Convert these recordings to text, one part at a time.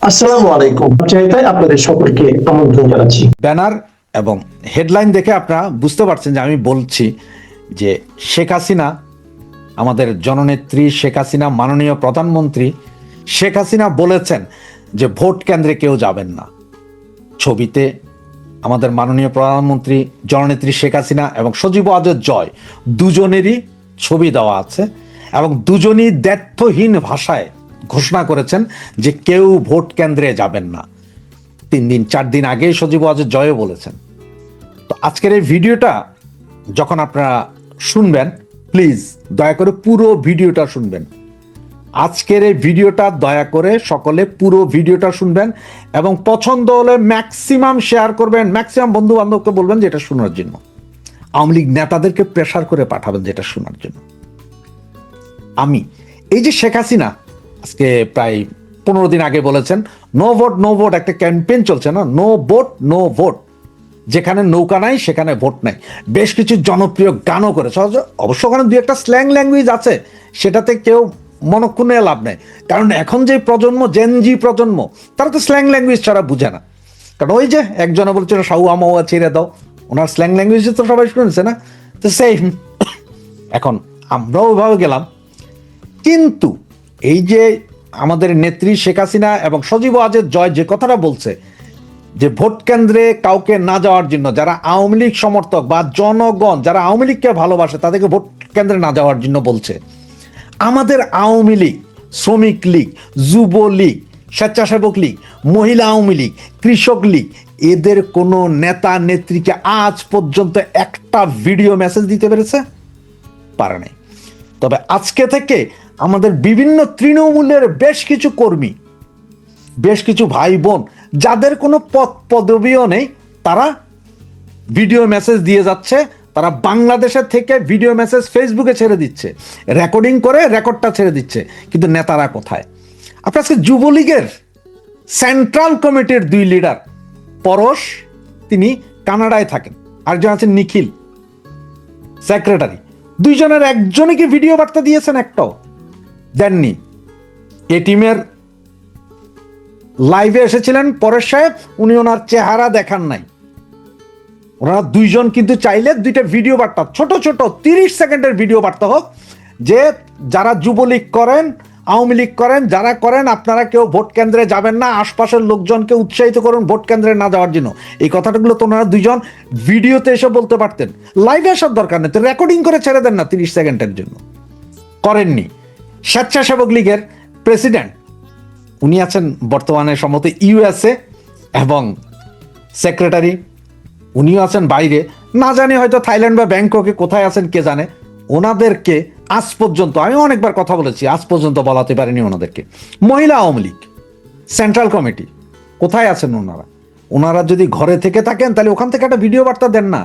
আসসালামু আলাইকুম। চাইতায় আপনাদের সকলকে আমন্ত্রণ জানাচ্ছি। ব্যানার এবং হেডলাইন দেখে আপনারা বুঝতে পারছেন যে আমি বলছি যে শেখ হাসিনা, আমাদের জননেত্রী শেখ হাসিনা, মাননীয় প্রধানমন্ত্রী শেখ হাসিনা বলেছেন যে ভোট কেন্দ্রে কেউ যাবেন না। ছবিতে আমাদের মাননীয় প্রধানমন্ত্রী জননেত্রী শেখ হাসিনা এবং সজীব ওয়াজেদ জয় দুজনেরই ছবি দেওয়া আছে এবং দুজনই দ্ব্যর্থহীন ভাষায় ঘোষণা করেছেন যে কেউ ভোট কেন্দ্রে যাবেন না। 3-4 দিন আগে সজীব ওয়াজেদ জয়ও বলেছেন। তো আজকের এই ভিডিওটা যখন আপনারা শুনবেন, প্লিজ দয়া করে পুরো ভিডিওটা শুনবেন। আজকের এই ভিডিওটা দয়া করে সকলে পুরো ভিডিওটা শুনবেন এবং পছন্দ হলে ম্যাক্সিমাম শেয়ার করবেন, ম্যাক্সিমাম বন্ধু বান্ধবকে বলবেন যে এটা শোনার জন্য। আওয়ামী লীগ নেতাদেরকে প্রেসার করে পাঠাবেন যেটা শোনার জন্য। আমি এই যে শেখ হাসিনা আজকে প্রায় 15 দিন আগে বলেছেন নো ভোট নো ভোট, একটা ক্যাম্পেইন চলছে না, নো ভোট নো ভোট, যেখানে নৌকা নাই সেখানে ভোট নাই। বেশ কিছু জনপ্রিয় গানও করেছে, অবশ্য ওখানে দুই একটা স্ল্যাং ল্যাঙ্গুয়েজ আছে, সেটাতে কেউ মনক্ষুণ্ণ লাভ নেই। কারণ এখন যে প্রজন্ম, জেনজি প্রজন্ম, তারা তো স্ল্যাং ল্যাঙ্গুয়েজ ছাড়া বুঝে না। কারণ ওই যে একজনে বলছিল সাউয়া মাউয়া ছেড়ে দাও, ওনার স্ল্যাং ল্যাঙ্গুয়েজ তো সবাই শুনেছে না, তো সেই এখন আমরাও ওইভাবে গেলাম। কিন্তু এই যে আমাদের নেত্রী শেখ হাসিনা এবং সজীব ওয়াজেদ জয় যে কথাটা বলছে যে ভোট কেন্দ্রে কাউকে না যাওয়ার জন্য, যারা আওয়ামী লীগ সমর্থক বা জনগণ যারা আওয়ামী লীগকে ভালোবাসে তাদেরকে ভোট কেন্দ্রে না যাওয়ার জন্য বলছে। আমাদের আওয়ামী লীগ, শ্রমিক লীগ, যুবলীগ, স্বেচ্ছাসেবক লীগ, মহিলা আওয়ামী লীগ, কৃষক লীগ, এদের কোনো নেতা নেত্রীকে আজ পর্যন্ত একটা ভিডিও মেসেজ দিতে পেরেছে? পারে নাই। তবে আজকে থেকে আমাদের বিভিন্ন তৃণমূলের বেশ কিছু কর্মী, বেশ কিছু ভাই বোন যাদের কোনো পদ পদবিও নেই, তারা ভিডিও মেসেজ দিয়ে যাচ্ছে। তারা বাংলাদেশের থেকে ভিডিও মেসেজ ফেসবুকে ছেড়ে দিচ্ছে, রেকর্ডিং করে রেকর্ডটা ছেড়ে দিচ্ছে। কিন্তু নেতারা কোথায়? আপনার আজকে যুবলীগের সেন্ট্রাল কমিটির 2 লিডার, পরশ তিনি কানাডায় থাকেন, আরেকজন আছেন নিখিল সেক্রেটারি, দুইজনের একজনই কি ভিডিও বার্তা দিয়েছেন? একটাও দেননি। এ টিমের লাইভে এসেছিলেন পরেশ সাহেব, উনি ওনার চেহারা দেখান নাই। ওনারা দুইজন কিন্তু চাইলে 2টা ভিডিও বার্তা, ছোট ছোট 30 সেকেন্ডের ভিডিও বার্তা হোক, যে যারা যুবলীগ করেন, আওয়ামী লীগ করেন, যারা করেন, আপনারা কেউ ভোট কেন্দ্রে যাবেন না, আশপাশের লোকজনকে উৎসাহিত করুন ভোট কেন্দ্রে না যাওয়ার জন্য। এই কথাগুলো তো ওনারা দুইজন ভিডিওতে এসে বলতে পারতেন, লাইভে আসার দরকার নেই, তো রেকর্ডিং করে ছেড়ে দেন না 30 সেকেন্ডের জন্য। করেননি। স্বেচ্ছাসেবক লীগের প্রেসিডেন্ট, উনি আছেন বর্তমানে সম্ভবত ইউএসএ, এবং সেক্রেটারি উনিও আছেন বাইরে, না জানি হয়তো থাইল্যান্ড বা ব্যাংককে, কোথায় আছেন কে জানে। ওনাদেরকে আজ পর্যন্ত, আমি অনেকবার কথা বলেছি, আজ পর্যন্ত বলাতে পারিনি ওনাদেরকে। মহিলা আওয়ামী লীগ সেন্ট্রাল কমিটি, কোথায় আছেন ওনারা? ওনারা যদি ঘরে থেকে থাকেন তাহলে ওখান থেকে একটা ভিডিও বার্তা দেন না।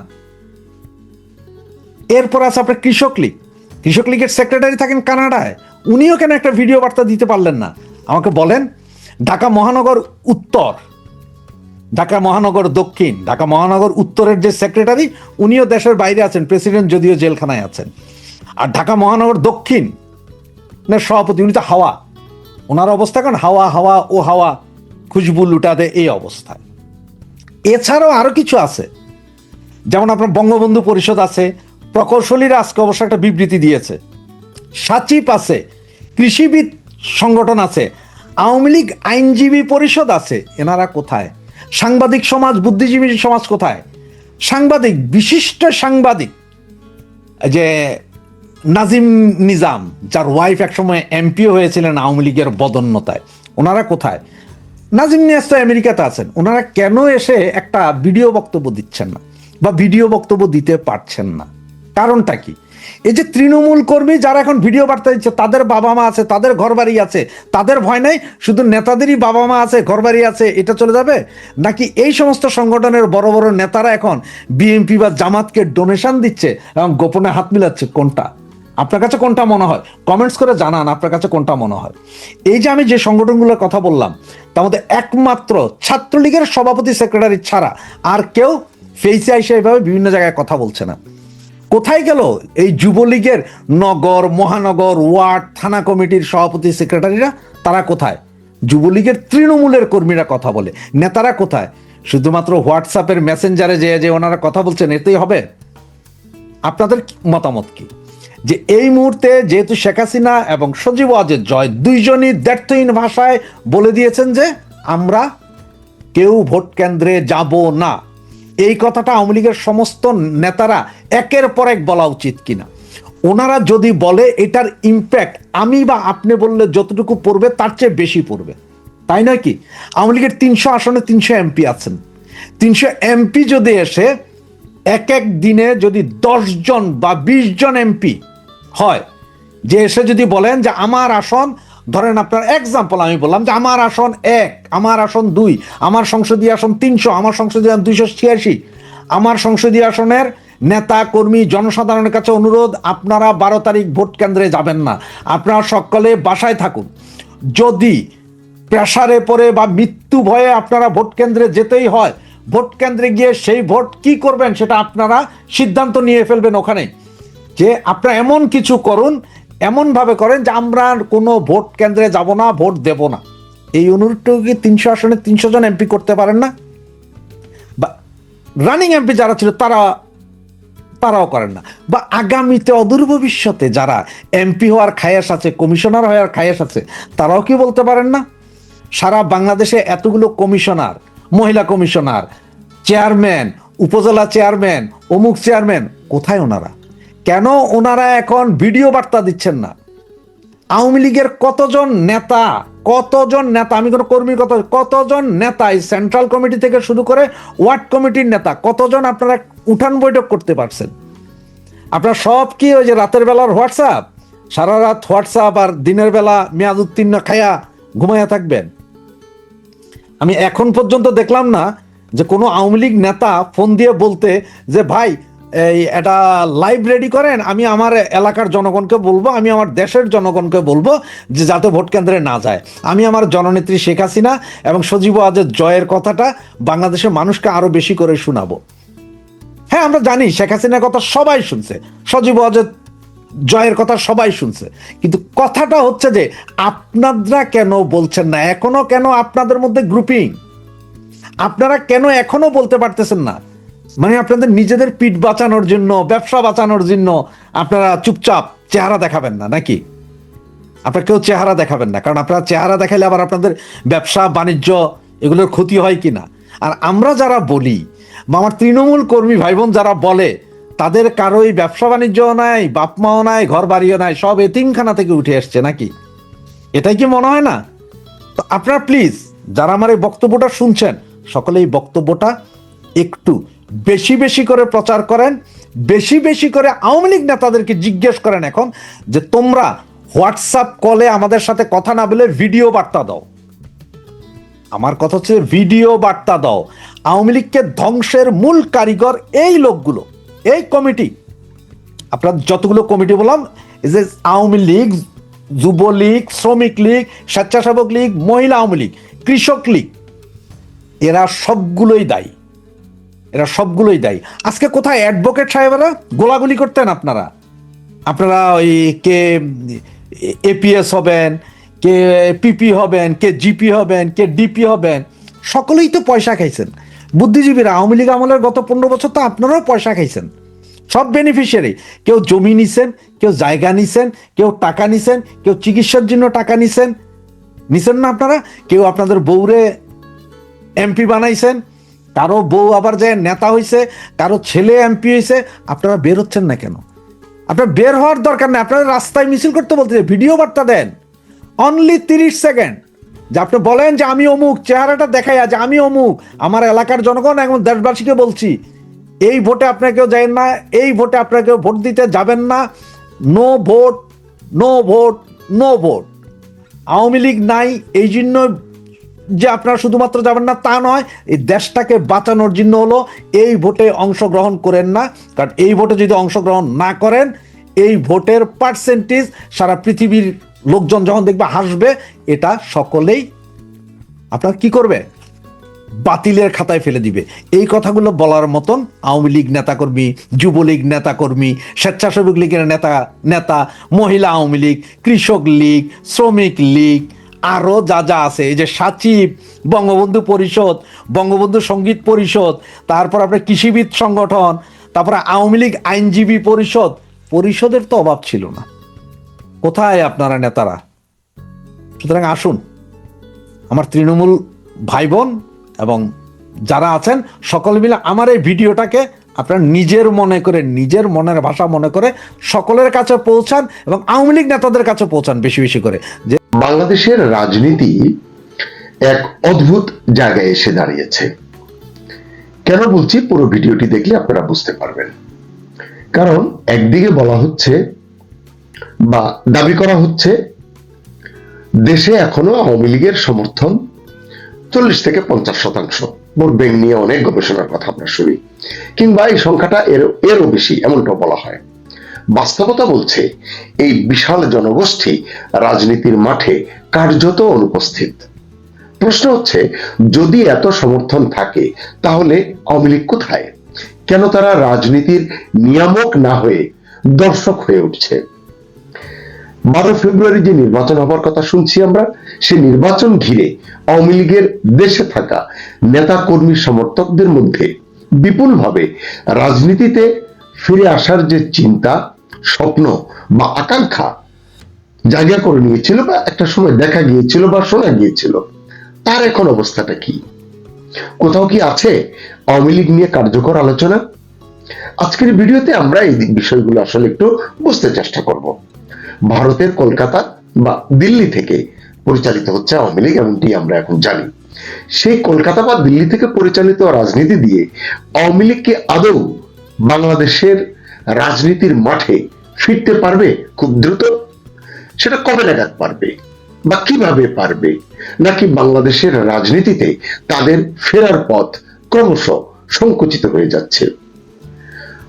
এরপর আছে আপনার কৃষক লীগ, কৃষক লীগের সেক্রেটারি থাকেন কানাডায়, উনিও কেন একটা ভিডিও বার্তা দিতে পারলেন না? আমাকে বলেন। ঢাকা মহানগর উত্তর, ঢাকা মহানগর দক্ষিণ, ঢাকা মহানগর উত্তরের যে সেক্রেটারি, উনিও দেশের বাইরে আছেন, প্রেসিডেন্ট যদিও জেলখানায় আছেন। আর ঢাকা মহানগর দক্ষিণ সভাপতি, উনি তো হাওয়া, ওনার অবস্থা কেন হাওয়া হাওয়া ও হাওয়া খুশবু লুটা দে, এই অবস্থায়। এছাড়াও আরো কিছু আছে, যেমন আপনার বঙ্গবন্ধু পরিষদ আছে, প্রকৌশলীরা আজকে অবশ্য একটা বিবৃতি দিয়েছে, সাচিব আছে, কৃষিবিদ সংগঠন আছে, আওয়ামী লীগ আইনজীবী পরিষদ আছে। এনারা কোথায়? সাংবাদিক সমাজ, বুদ্ধিজীবী সমাজ কোথায়? সাংবাদিক, বিশিষ্ট সাংবাদিক যে নাজিম নিজাম, যার ওয়াইফ একসময় এমপিও হয়েছিলেন আওয়ামী লীগের বদন্যতায়, ওনারা কোথায়? নাজিম নিয়াজ তো আমেরিকাতে আছেন, ওনারা কেন এসে একটা ভিডিও বক্তব্য দিচ্ছেন না বা ভিডিও বক্তব্য দিতে পারছেন না? কারণটা কি? এই যে তৃণমূল কর্মী যারা এখন ভিডিও বার্তা দিচ্ছে, তাদের বাবা মা আছে, তাদের ঘর বাড়ি আছে, তাদের ভয় নাই, শুধু নেতাদেরই বাবা মা আছে, ঘর বাড়ি আছে, এটা চলে যাবে? নাকি এই সমস্ত সংগঠনের বড় বড় নেতারা এখন বিএনপি বা জামাতকে ডোনেশন দিচ্ছে এবং গোপনে হাত মিলাচ্ছে? কোনটা আপনার কাছে কোনটা মনে হয়? কমেন্টস করে জানান আপনার কাছে কোনটা মনে হয়। এই যে আমি যে সংগঠনগুলোর কথা বললাম, তার মধ্যে একমাত্র ছাত্রলীগের সভাপতি সেক্রেটারি ছাড়া আর কেউ ফেসে আইসে এভাবে বিভিন্ন জায়গায় কথা বলছে না। কোথায় গেল এই যুবলীগের নগর, মহানগর, ওয়ার্ড, থানা কমিটির সভাপতি সেক্রেটারিরা? তারা কোথায়? যুবলীগের তৃণমূলের কর্মীরা কথা বলে, নেতারা কোথায়? শুধুমাত্র হোয়াটসঅ্যাপের মেসেঞ্জারে যে ওনারা কথা বলছেন এতেই হবে? আপনাদের মতামত কি? যে এই মুহূর্তে যেহেতু শেখ হাসিনা এবং সজীব ওয়াজেদ জয় দুইজনই দ্ব্যর্থহীন ভাষায় বলে দিয়েছেন যে আমরা কেউ ভোট কেন্দ্রে যাব না, এই কথাটা আওয়ামী লীগের সমস্ত নেতারা একের পর এক বলা উচিত কিনা? ওনারা যদি বলে এটার ইম্প্যাক্ট আমি বা আপনি বললে যতটুকু পড়বে তার চেয়ে বেশি পড়বে, তাই নয় কি? আওয়ামী লীগের 300 আসনে 300 এমপি আছেন। 300 এমপি যদি এসে এক এক দিনে যদি 10 জন বা 20 জন এমপি হয়, যে এসে যদি বলেন যে আমার আসন, ধরেন আপনার এক্সাম্পল আমি বললাম যে আমার আসন 1, আমার আসন 2, আমার সংসদীয় আসন 300, আমার সংসদীয় আসন 286, আমার সংসদীয় আসনের নেতা কর্মী জনসাধারণের কাছে অনুরোধ, আপনারা 12 তারিখ ভোট কেন্দ্রে যাবেন না, আপনারা সকলে বাসায় থাকুন। যদি প্রেসারে পড়ে বা মৃত্যু ভয়ে আপনারা ভোট কেন্দ্রে যেতেই হয়, ভোট কেন্দ্রে গিয়ে সেই ভোট কি করবেন সেটা আপনারা সিদ্ধান্ত নিয়ে ফেলবেন ওখানে, যে আপনারা এমন কিছু করুন, এমন ভাবে করেন যে আমরা কোনো ভোট কেন্দ্রে যাব না, ভোট দেব না। এই অনুরোধটুকু কি 300 আসনে 300 জন এমপি করতে পারেন না? বা রানিং এমপি যারা ছিল তারাও করেন না? বা আগামীতে অদূর ভবিষ্যতে যারা এমপি হওয়ার খায়াস আছে, কমিশনার হওয়ার খায়াস আছে, তারাও কি বলতে পারেন না? সারা বাংলাদেশে এতগুলো কমিশনার, মহিলা কমিশনার, চেয়ারম্যান, উপজেলা চেয়ারম্যান, অমুক চেয়ারম্যান, কোথায় ওনারা? কেন ওনারা এখন ভিডিও বার্তা দিচ্ছেন না? আওয়ামী লীগের কতজন নেতা, আমি কোনো কর্মীর কথা, কতজন নেতা এই সেন্ট্রাল কমিটি থেকে শুরু করে ওয়ার্ড কমিটির নেতা, কতজন আপনারা উঠান বৈঠক করতে পারছেন? আপনারা সব কি ওই যে রাতের বেলার হোয়াটসঅ্যাপ, সারা রাত হোয়াটসঅ্যাপ আর দিনের বেলা মেয়াদ উত্তীর্ণ খায়া ঘুমাইয়া থাকবেন? আমি এখন পর্যন্ত দেখলাম না যে কোনো আওয়ামী লীগ নেতা ফোন দিয়ে বলতে যে ভাই এই এটা লাইভ রেডি করেন, আমি আমার এলাকার জনগণকে বলবো, আমি আমার দেশের জনগণকে বলবো যে যাতে ভোট কেন্দ্রে না যায়, আমি আমার জননেত্রী শেখ হাসিনা এবং সজীব ওয়াজেদ জয়ের কথাটা বাংলাদেশের মানুষকে আরো বেশি করে শোনাবো। হ্যাঁ, আমরা জানি শেখ হাসিনার কথা সবাই শুনছে, সজীব ওয়াজেদ জয়ের কথা সবাই শুনছে, কিন্তু কথাটা হচ্ছে যে আপনারা কেন বলছেন না? এখনো কেন আপনাদের মধ্যে গ্রুপিং? আপনারা কেন এখনো বলতে পারতেছেন না? মানে আপনাদের নিজেদের পিঠ বাঁচানোর জন্য, ব্যবসা বাঁচানোর জন্য আপনারা চুপচাপ চেহারা দেখাবেন না নাকি? আপনারা কেউ চেহারা দেখাবেন না, কারণ আপনারা চেহারা দেখাইলে আবার আপনাদের ব্যবসা বাণিজ্য এগুলোর ক্ষতি হয় কিনা। আর আমরা যারা বলি বা আমার তৃণমূল কর্মী ভাই বোন যারা বলে, তাদের কারোই ব্যবসা বাণিজ্যও নাই, বাপ মাও নাই, ঘর বাড়িও নাই, সব এতিমখানা থেকে উঠে আসছে নাকি? এটাই কি মনে হয় না? তো আপনারা প্লিজ যারা আমার এই বক্তব্যটা শুনছেন, সকলে এই বক্তব্যটা একটু বেশি বেশি করে প্রচার করেন, বেশি বেশি করে আওয়ামী লীগ নেতাদেরকে জিজ্ঞেস করেন এখন যে তোমরা হোয়াটসঅ্যাপ কলে আমাদের সাথে কথা না বলে ভিডিও বার্তা দাও। আমার কথা হচ্ছে ভিডিও বার্তা দাও। আওয়ামী লীগকে ধ্বংসের মূল কারিগর এই লোকগুলো, এই কমিটি, আপনার যতগুলো কমিটি বললাম, এই যে আওয়ামী লীগ, যুবলীগ, শ্রমিক লীগ, স্বেচ্ছাসেবক লীগ, মহিলা আওয়ামী লীগ, কৃষক লীগ, এরা সবগুলোই দায়ী, এরা সবগুলোই দায়ী। আজকে কোথায় অ্যাডভোকেট সাহেবেরা গোলাগুলি করতেন? আপনারা ওই কে এপিএস হবেন, কে পিপি হবেন, কে জিপি হবেন, কে ডিপি হবেন, সকলেই তো পয়সা খাইছেন। বুদ্ধিজীবীরা আওয়ামী লীগ আমলের গত 15 বছর তো আপনারাও পয়সা খাইছেন, সব বেনিফিশিয়ারি। কেউ জমি নিছেন, কেউ জায়গা নিছেন, কেউ টাকা নিছেন, কেউ চিকিৎসার জন্য টাকা নিছেন না আপনারা? কেউ আপনাদের বউরে এমপি বানাইছেন, কারো বউ আবার যে নেতা হয়েছে, কারো ছেলে এমপি হয়েছে। আপনারা বের হচ্ছেন না কেন? আপনার বের হওয়ার দরকার নেই, আপনারা রাস্তায় মিছিল করতে বলতে ভিডিও বার্তা দেন, অনলি 30 সেকেন্ড, যে আপনি বলেন যে আমি অমুক, চেহারাটা দেখাই আজ আমি অমুক, আমার এলাকার জনগণ এবং দেশবাসীকে বলছি এই ভোটে আপনারা কেউ যাবেন না, এই ভোটে আপনারা কেউ ভোট দিতে যাবেন না, no vote, no vote, no vote. Awami League নাই এই জন্য যে আপনারা শুধুমাত্র যাবেন না তা নয়, এই দেশটাকে বাঁচানোর জন্য হলো এই ভোটে অংশগ্রহণ করেন না। কারণ এই ভোটে যদি অংশগ্রহণ না করেন, এই ভোটের পার্সেন্টেজ সারা পৃথিবীর লোকজন যখন দেখবে হাসবে, এটা সকলেই আপনার কি করবে? বাতিলের খাতায় ফেলে দিবে। এই কথাগুলো বলার মতন আওয়ামী লীগ নেতাকর্মী, যুবলীগ নেতাকর্মী, স্বেচ্ছাসেবক লীগের নেতা, মহিলা আওয়ামী লীগ, কৃষক লীগ, শ্রমিক লীগ, আরো যা যা আছে, এই যে সচিব, বঙ্গবন্ধু পরিষদ, বঙ্গবন্ধু সঙ্গীত পরিষদ, তারপর আপনার কৃষিবিদ সংগঠন, তারপরে আওয়ামী লীগ আইনজীবী পরিষদ, পরিষদের তো অভাব ছিল না। কোথায় আপনারা নেতারা? সুতরাং আসুন, আমার তৃণমূল ভাই বোন এবং যারা আছেন সকলে মিলে আমার এই ভিডিওটাকে আপনারা নিজের মনে করে, নিজের মনের ভাষা মনে করে সকলের কাছে পৌঁছান এবং আওয়ামী লীগ নেতাদের কাছে পৌঁছান বেশি বেশি করে। যে বাংলাদেশের রাজনীতি এক অদ্ভুত জায়গায় এসে দাঁড়িয়েছে। কেন বলছি, পুরো ভিডিওটি দেখলে আপনারা বুঝতে পারবেন। কারণ একদিকে বলা হচ্ছে বা দাবি করা হচ্ছে দেশে এখনো আওয়ামী লীগের সমর্থন 40 থেকে 50%। ভোট ব্যাংক নিয়ে অনেক গবেষণার কথা আমরা শুনি, কিংবা এই সংখ্যাটা এরও বেশি এমনটা বলা হয়। বাস্তবতা বলছে এই বিশাল জনগোষ্ঠী রাজনীতির মাঠে কার্যত অনুপস্থিত। প্রশ্ন হচ্ছে, যদি এত সমর্থন থাকে তাহলে আওয়ামী লীগ কোথায়? কেন তারা রাজনীতির নিয়ামক না হয়ে দর্শক হয়ে উঠছে? 12 ফেব্রুয়ারি যে নির্বাচন হবার কথা শুনছি আমরা, সে নির্বাচন ঘিরে আওয়ামী লীগের দেশে থাকা নেতা কর্মী সমর্থকদের মধ্যে বিপুলভাবে রাজনীতিতে ফিরে আসার যে চিন্তা, স্বপ্ন বা আকাঙ্ক্ষা জায়গা করে নিয়েছিল বা একটা সময় দেখা গিয়েছিল বা শোনা গিয়েছিল, তার এখন অবস্থাটা কি? কোথাও কি আছে আওয়ামী লীগ নিয়ে কার্যকর আলোচনা? আজকের ভিডিওতে আমরা এই বিষয়গুলো আসলে একটু বুঝতে চেষ্টা করব। ভারতের কলকাতা বা দিল্লি থেকে পরিচালিত হচ্ছে আওয়ামী লীগ, এমনটি আমরা এখন জানি। সেই কলকাতা বা দিল্লি থেকে পরিচালিত রাজনীতি দিয়ে আওয়ামী লীগ কি আদৌ বাংলাদেশের রাজনীতির মাঠে ফিরতে পারবে খুব দ্রুত? সেটা কবে নাগাদ পারবে বা কিভাবে পারবে? নাকি বাংলাদেশের রাজনীতিতে তাদের ফেরার পথ ক্রমশ সংকুচিত হয়ে যাচ্ছে?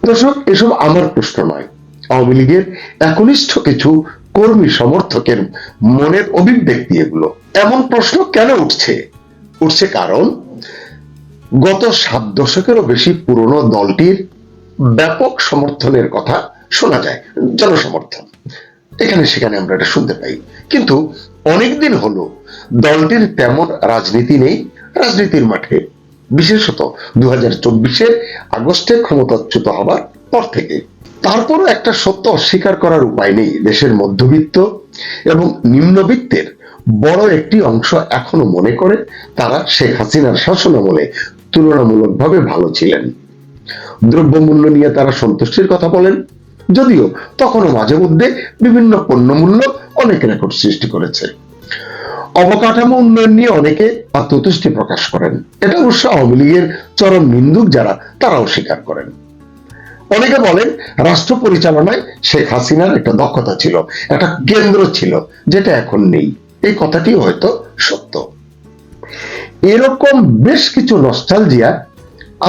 দর্শক, এসব আমার প্রশ্ন নয়, আওয়ামী লীগের একনিষ্ঠ কিছু কর্মী সমর্থকের মনের অভিব্যক্তি এগুলো। এমন প্রশ্ন কেন উঠছে কারণ গত 7 দশকেরও বেশি পুরনো দলটির ব্যাপক সমর্থনের কথা শোনা যায়, জনসমর্থন এখানে সেখানে আমরা এটা শুনতে পাই। কিন্তু অনেকদিন হলো দলটির তেমন রাজনীতি নেই রাজনীতির মাঠে, বিশেষত 2024-এর আগস্টে ক্ষমতাচ্যুত হবার পর থেকে। তারপরও একটা সত্য অস্বীকার করার উপায় নেই, দেশের মধ্যবিত্ত এবং নিম্নবিত্তের বড় একটি অংশ এখনো মনে করে তারা শেখ হাসিনার শাসনামলে তুলনামূলকভাবে ভালো ছিলেন। দ্রব্যমূল্য নিয়ে তারা সন্তুষ্টির কথা বলেন, যদিও তখনও মাঝে মধ্যে বিভিন্ন পণ্যমূল্য অনেক রেকর্ড সৃষ্টি করেছে। অবকাঠামো উন্নয়ন নিয়ে অনেকে আত্মতুষ্টি প্রকাশ করেন, এটা অবশ্য আওয়ামী লীগের চরম নিন্দুক যারা তারাও স্বীকার করেন। অনেকে বলেন রাষ্ট্র পরিচালনায় শেখ হাসিনার একটা দক্ষতা ছিল, একটা কেন্দ্র ছিল, যেটা এখন নেই। এই কথাটি হয়তো সত্য। এরকম বেশ কিছু নস্টালজিয়া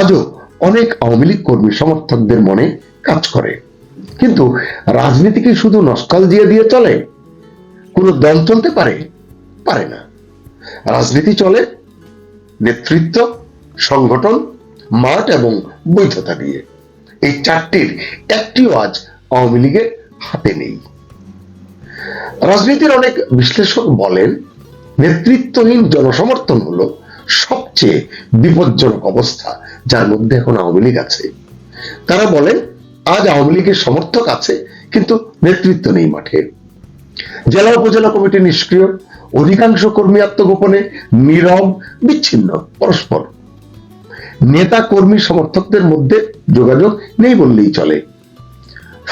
আজও অনেক আওয়ামী লীগ কর্মী সমর্থকদের মনে কাজ করে। কিন্তু রাজনীতি কি শুধু নস্টালজিয়া দিয়ে চলে? কোন দল চলতে পারে না। রাজনীতি চলে নেতৃত্ব, সংগঠন, মাঠ এবং বৈধতা দিয়ে। এই চারটির একটিও আজ আওয়ামী লীগের হাতে নেই। রাজনীতির অনেক বিশ্লেষক বলেন নেতৃত্বহীন জনসমর্থন হলো সবচেয়ে বিপজ্জনক অবস্থা, যার মধ্যে এখন আওয়ামী লীগ আছে। তারা বলেন আজ আওয়ামী লীগের সমর্থক আছে কিন্তু নেতৃত্ব নেই মাঠে। জেলা উপজেলা কমিটি নিষ্ক্রিয়, অধিকাংশ কর্মী আত্মগোপনে, নীরব, বিচ্ছিন্ন পরস্পর। নেতা কর্মী সমর্থকদের মধ্যে যোগাযোগ নেই বললেই চলে।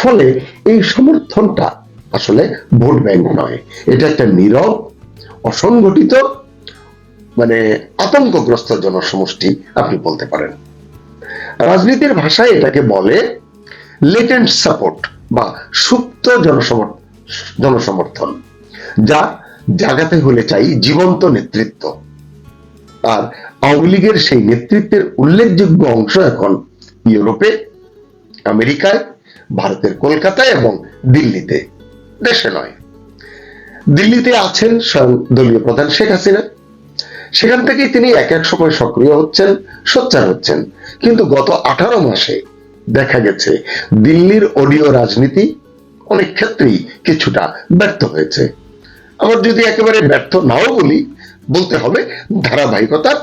ফলে এই সমর্থনটা আসলে ভোট ব্যাংক নয়, এটা একটা নীরব, অসংগঠিত, আতঙ্কগ্রস্ত জনসমষ্টি আপনি বলতে পারেন। রাজনীতির ভাষায় এটাকে বলে লেটেন্ট সাপোর্ট বা সুপ্ত জনসমর্থন, যা জাগাতে হলে চাই জীবন্ত নেতৃত্ব। আর আওয়ামী লীগের সেই নেতৃত্বের উল্লেখযোগ্য অংশ এখন ইউরোপে, আমেরিকায়, ভারতের কলকাতায় এবং দিল্লিতে, দেশে নয়। দিল্লিতে আছেন স্বয়ং দলীয় প্রধান শেখ হাসিনা, সেখান থেকেই তিনি এক এক সময় সক্রিয় হচ্ছেন, সোচ্চার হচ্ছেন। কিন্তু গত 18 মাসে দেখা গেছে দিল্লির অডিও রাজনীতি অনেক ক্ষেত্রেই কিছুটা ব্যর্থ হয়েছে। আবার যদি একেবারে ব্যর্থ নাও বলি, বলতে হবে ধারাবাহিকতার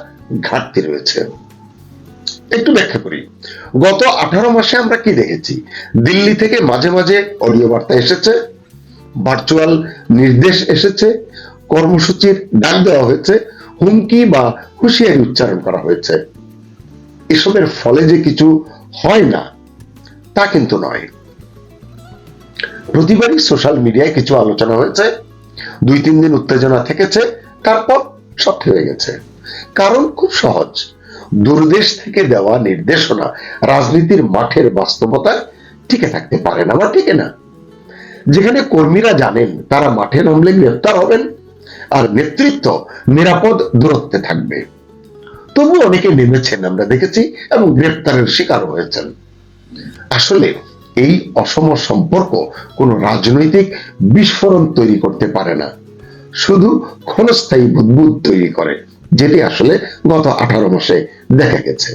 ঘাটতি রয়েছে। একটু ব্যাখ্যা করি। গত 18 মাসে আমরা কি দেখেছি? দিল্লি থেকে মাঝে মাঝে অডিও বার্তা এসেছে, ভার্চুয়াল নির্দেশ এসেছে, কর্মসূচির ডাক দেওয়া হয়েছে, হুমকি বা হুঁশিয়ারি উচ্চারণ করা হয়েছে। এসবের ফলে যে কিছু হয় না তা কিন্তু নয়। প্রতিবারই সোশ্যাল মিডিয়ায় কিছু আলোচনা হয়েছে, 2-3 দিন উত্তেজনা থেকেছে, তারপর সব হয়ে গেছে। কারণ খুব সহজ, দূরদেশ থেকে দেওয়া নির্দেশনা রাজনীতির মাঠের বাস্তবতায় টিকে থাকতে পারে না বা টিকে না। যেখানে কর্মীরা জানেন তারা মাঠে নামলে গ্রেপ্তার হবেন আর নেতৃত্ব নিরাপদ দূরত্বে থাকবে, তবু অনেকে নেমেছেন আমরা দেখেছি এবং গ্রেপ্তারের শিকার হয়েছেন। আসলে এই অসম সম্পর্ক কোন রাজনৈতিক বিস্ফোরণ তৈরি করতে পারে না, শুধু ক্ষণস্থায়ী বুদবুদ তৈরি করে, যেটি আসলে গত 18 মাসে দেখা গেছে।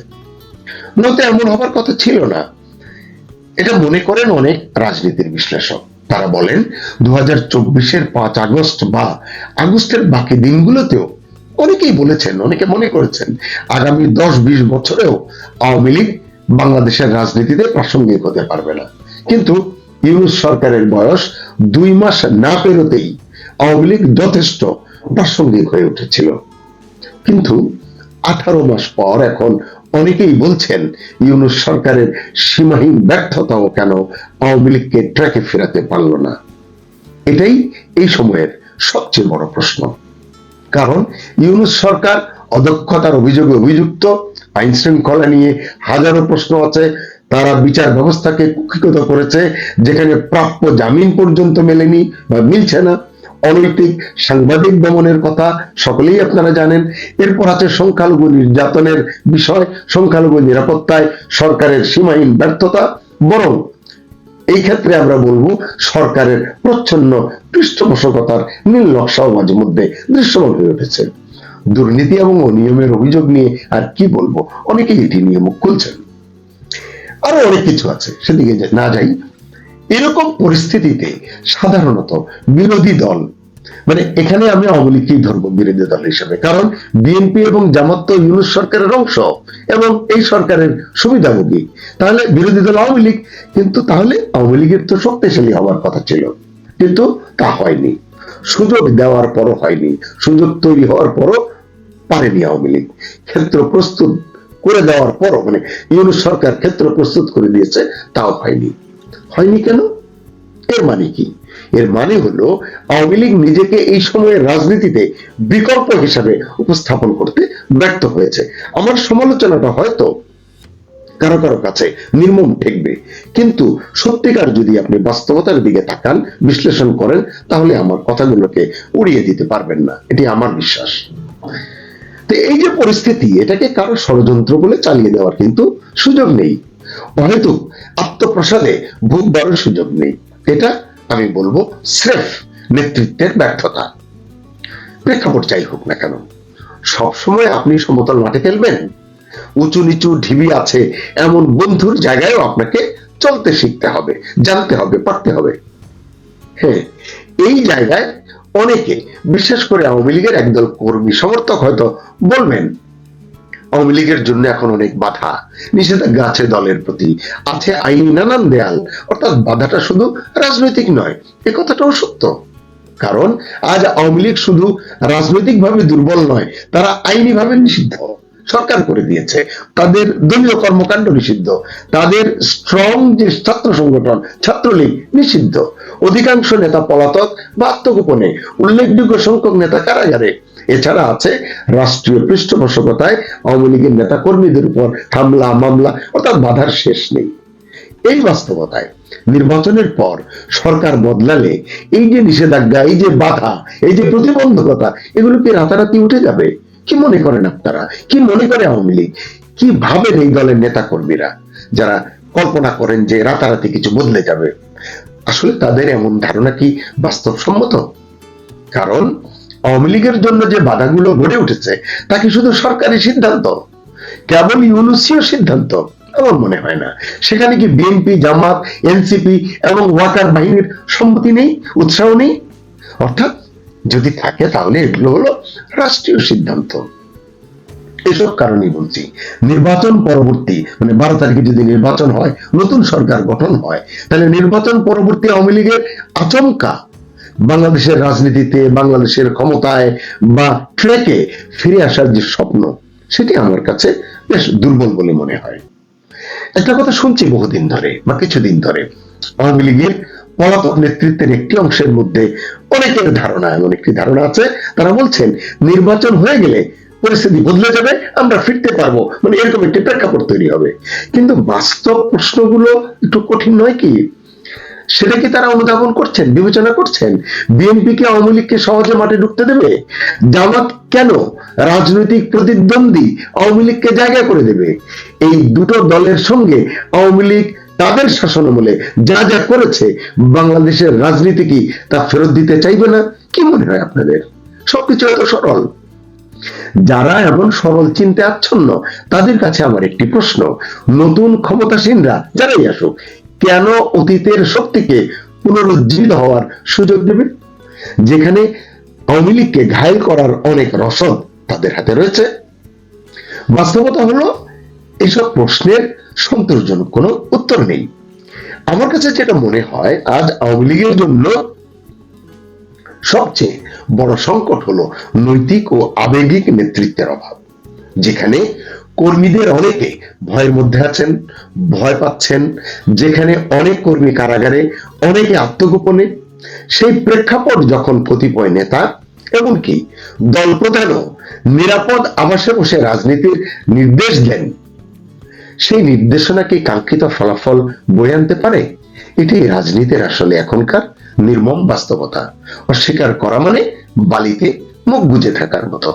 নয়তো এমন হবার কথা ছিল না, এটা মনে করেন অনেক রাজনীতির বিশ্লেষক। তারা বলেন 2024-এর 5 আগস্ট বা আগস্টের বাকি দিনগুলোতেও অনেকেই বলেছেন, অনেকে মনে করেছেন আগামী 10-20 বছরেও আওয়ামী লীগ বাংলাদেশের রাজনীতিতে প্রাসঙ্গিক হতে পারবে না। কিন্তু ইউনূস সরকারের বয়স 2 মাস না পেরোতেই আওয়ামী লীগ যথেষ্ট প্রাসঙ্গিক হয়ে উঠেছিল। কিন্তু 18 মাস পর এখন অনেকেই বলছেন ইউনূস সরকারের সীমাহীন ব্যর্থতাও কেন আওয়ামী লীগকে ট্র্যাকে ফেরাতে পারল না। এটাই এই সময়ের সবচেয়ে বড় প্রশ্ন। কারণ ইউনূস সরকার অদক্ষতার অভিযোগে অভিযুক্ত, আইন শৃঙ্খলা নিয়ে হাজারো প্রশ্ন আছে, তারা বিচার ব্যবস্থাকে কুক্ষিগত করেছে, যেখানে প্রাপ্য জামিন পর্যন্ত মেলেনি বা মিলছে না। অনৈতিক সাংবাদিক দমনের কথা সকলেই আপনারা জানেন। এরপর আছে সংখ্যালঘু নির্যাতনের বিষয়, সংখ্যালঘু নিরাপত্তায় সরকারের সীমাহীন ব্যর্থতা। বরং এই ক্ষেত্রে আমরা বলবো সরকারের প্রচ্ছন্ন পৃষ্ঠপোষকতার নীল নকশাও মাঝে মধ্যে দৃশ্যমান হয়ে উঠেছে। দুর্নীতি এবং অনিয়মের অভিযোগ নিয়ে আর কি বলবো, অনেকেই এটি নিয়ে মুখ খুলছেন। আরো অনেক কিছু আছে, সেদিকে না যাই। এরকম পরিস্থিতিতে সাধারণত বিরোধী দল, মানে এখানে আমি আওয়ামী লীগকেই ধরবো বিরোধী দল হিসেবে, কারণ বিএনপি এবং জামাত তো ইউনূস সরকারের অংশ এবং এই সরকারের সুবিধাভোগী, তাহলে বিরোধী দল আওয়ামী লীগ। কিন্তু তাহলে আওয়ামী লীগের তো শক্তিশালী হওয়ার কথা ছিল, কিন্তু তা হয়নি। সুযোগ দেওয়ার পরও হয়নি, সুযোগ তৈরি হওয়ার পরও পারেনি আওয়ামী লীগ। ক্ষেত্র প্রস্তুত করে দেওয়ার পরও, মানে ইউনূস সরকার ক্ষেত্র প্রস্তুত করে দিয়েছে, তাও হয়নি। হয়নি কেন? এর মানে কি? এর মানে হলো আওয়ামী লীগ নিজেকে এই সময়ের রাজনীতিতে বিকল্প হিসাবে উপস্থাপন করতে ব্যর্থ হয়েছে। আমার সমালোচনাটা হয়তো কারো কারো কাছে নির্মম ঠেকবে, কিন্তু সত্যিকার যদি আপনি বাস্তবতার দিকে তাকান, বিশ্লেষণ করেন, তাহলে আমার কথাগুলোকে উড়িয়ে দিতে পারবেন না, এটি আমার বিশ্বাস। তো এই যে পরিস্থিতি, এটাকে কারো ষড়যন্ত্র বলে চালিয়ে দেওয়ার কিন্তু সুযোগ নেই, হয়তো আত্মপ্রসাদে ভোগ দেওয়ার সুযোগ নেই। এটা আমি বলবো স্রেফ নেতৃত্বের ব্যর্থতা। প্রেক্ষাপট যাই হোক না কেন, সবসময় আপনি সমতল মাঠে খেলবেন? উঁচু নিচু ঢিবি আছে এমন বন্ধুর জায়গায়ও আপনাকে চলতে শিখতে হবে, জানতে হবে, পারতে হবে। হ্যাঁ, এই জায়গায় অনেকে, বিশেষ করে আওয়ামী লীগের একদল কর্মী সমর্থক হয়তো বলবেন আওয়ামী লীগের জন্য এখন অনেক বাধা, নিষেধাজ্ঞা আছে দলের প্রতি, আছে আইনি নানান দেয়াল, অর্থাৎ বাধাটা শুধু রাজনৈতিক নয়। এ কথাটাও সত্য, কারণ আজ আওয়ামী লীগ শুধু রাজনৈতিকভাবে দুর্বল নয়, তারা আইনিভাবে নিষিদ্ধ, সরকার করে দিয়েছে। তাদের দলীয় কর্মকাণ্ড নিষিদ্ধ, তাদের স্ট্রং যে ছাত্র সংগঠন ছাত্রলীগ নিষিদ্ধ, অধিকাংশ নেতা পলাতক বা আত্মগোপনে, উল্লেখযোগ্য সংখ্যক নেতা কারাগারে। এছাড়া আছে রাষ্ট্রীয় পৃষ্ঠপোষকতায় আওয়ামী লীগের নেতা কর্মীদের উপর হামলা মামলা, অর্থাৎ বাধার শেষ নেই। এই বাস্তবতায় নির্বাচনের পর সরকার বদলালে এই যে নিষেধাজ্ঞা, এই যে বাধা, এই যে প্রতিবন্ধকতা, এগুলো কি রাতারাতি উঠে যাবে? কি মনে করেন আপনারা? কি মনে করে আওয়ামী লীগ? কি ভাবেন এই দলের নেতা কর্মীরা যারা কল্পনা করেন যে রাতারাতি কিছু বদলে যাবে? আসলে তাদের এমন ধারণা কি বাস্তবসম্মত? কারণ আওয়ামী লীগের জন্য যে বাধাগুলো গড়ে উঠেছে তা কি শুধু সরকারি সিদ্ধান্ত, কেবল ইউনূসীয় সিদ্ধান্ত? আমার মনে হয় না। সেখানে কি বিএনপি, জামাত, এনসিপি এবং ওয়াকার বাহিনীর সম্মতি নেই, উৎসাহ নেই? অর্থাৎ যদি থাকে তাহলে এগুলো হলো রাষ্ট্রীয় সিদ্ধান্ত। এসব কারণেই বলছি নির্বাচন পরবর্তী, মানে 12 তারিখে যদি নির্বাচন হয়, নতুন সরকার গঠন হয়, তাহলে নির্বাচন পরবর্তী আওয়ামী লীগের আচমকা বাংলাদেশের রাজনীতিতে, বাংলাদেশের ক্ষমতায় বা ট্র্যাকে ফিরে আসার যে স্বপ্ন, সেটি আমার কাছে বেশ দুর্বল বলে মনে হয়। একটা কথা শুনছি বহুদিন ধরে বা কিছুদিন ধরে, আওয়ামী লীগের পলাতক নেতৃত্বের একটি অংশের মধ্যে অনেকের ধারণা, এমন একটি ধারণা আছে, তারা বলছেন নির্বাচন হয়ে গেলে পরিস্থিতি বদলে যাবে, আমরা ফিরতে পারবো, মানে এরকম একটি প্রেক্ষাপট তৈরি হবে। কিন্তু বাস্তব প্রশ্নগুলো একটু কঠিন নয় কি? সেটা কি তারা অনুধাবন করছেন, বিবেচনা করছেন? বিএনপি কে আওয়ামী লীগকে সহজে মাঠে ঢুকতে দেবে? জামাত কেন রাজনৈতিক প্রতিদ্বন্দ্বী আওয়ামী লীগকে জায়গা করে দেবে? এই দুটো দলের সঙ্গে আওয়ামী লীগ তাদের শাসনামলে যা যা করেছে, বাংলাদেশের রাজনীতি কি তা ফেরত দিতে চাইবে না? কি মনে হয় আপনাদের? সবকিছু এত সরল? যারা এমন সরল চিন্তা আচ্ছন্ন, তাদের কাছে আমার একটি প্রশ্ন, নতুন ক্ষমতাসীনরা যারাই আসুক, কেন অতীতের শক্তিকে পুনরুজ্জীবিত হওয়ার সুযোগ দেবে? যেখানে আওয়ামী লীগকে ঘায়েল করার অনেক রসদ তাদের হাতে রয়েছে। বাস্তবতা হলো এসব প্রশ্নের সন্তোষজনক কোনো উত্তর নেই। আমার কাছে যেটা মনে হয়, আজ আওয়ামী লীগের জন্য সবচেয়ে বড় সংকট হলো নৈতিক ও আবেগিক নেতৃত্বের অভাব। যেখানে কর্মীদের অনেকে ভয়ের মধ্যে আছেন, ভয় পাচ্ছেন, যেখানে অনেক কর্মী কারাগারে, অনেকে আত্মগোপনে, সেই প্রেক্ষাপট যখন কতিপয় নেতা, এমনকি দল প্রধানও নিরাপদ আবাসে বসে রাজনীতির নির্দেশ দেন, সেই নির্দেশনা কি কাঙ্ক্ষিত ফলাফল বয়ে আনতে পারে? এটাই রাজনীতির আসলে এখনকার নির্মম বাস্তবতা। অস্বীকার করা মানে বালিতে মুখ গুজে থাকার মতো।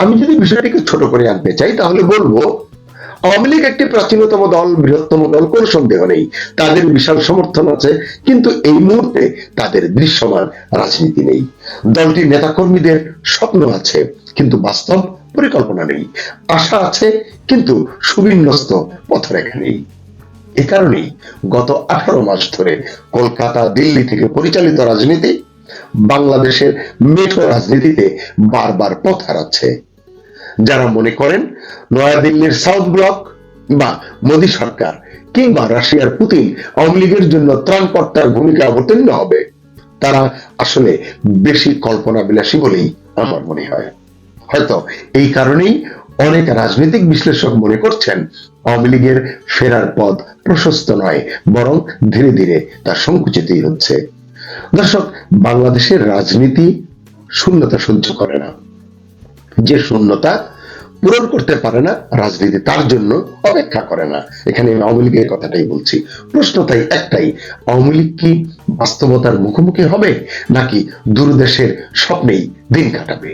আমি যদি বিষয়টিকে ছোট করে আনতে চাই, তাহলে বলবো আওয়ামী লীগ একটি প্রাচীনতম দল, বৃহত্তম দল, কোনো সন্দেহ নেই, তাদের বিশাল সমর্থন আছে, কিন্তু এই মুহূর্তে তাদের দৃশ্যমান রাজনীতি নেই। দলটির নেতাকর্মীদের স্বপ্ন আছে, কিন্তু বাস্তব পরিকল্পনা নেই। আশা আছে, কিন্তু সুবিন্যস্ত পথরেখা নেই। এ কারণেই গত 18 মাস ধরে কলকাতা, দিল্লি থেকে পরিচালিত রাজনীতি বাংলাদেশের মেঠো রাজনীতিতে বারবার পথ হারাচ্ছে। যারা মনে করেন নয়াদিল্লির সাউথ ব্লক বা মোদী সরকার কিংবা রাশিয়ার পুতিন আওয়ামী লীগের জন্য ত্রাণকর্তার ভূমিকা অবতীর্ণ হবে, তারা আসলে বেশি কল্পনা বিলাসী বলেই আমার মনে হয়। হয়তো এই কারণেই অনেক রাজনৈতিক বিশ্লেষক মনে করছেন আওয়ামী লীগের ফেরার পথ প্রশস্ত নয়, বরং ধীরে ধীরে তা সংকুচিতই হচ্ছে। দর্শক, বাংলাদেশের রাজনীতি শূন্যতা সহ্য করে না। যে শূন্যতা পূরণ করতে পারে না, রাজনীতি তার জন্য অপেক্ষা করে না। এখানে আওয়ামী লীগের কথাটাই বলছি। প্রশ্ন তাই একটাই, আওয়ামী লীগ কি বাস্তবতার মুখোমুখি হবে, নাকি দূরদেশের স্বপ্নেই দিন কাটাবে?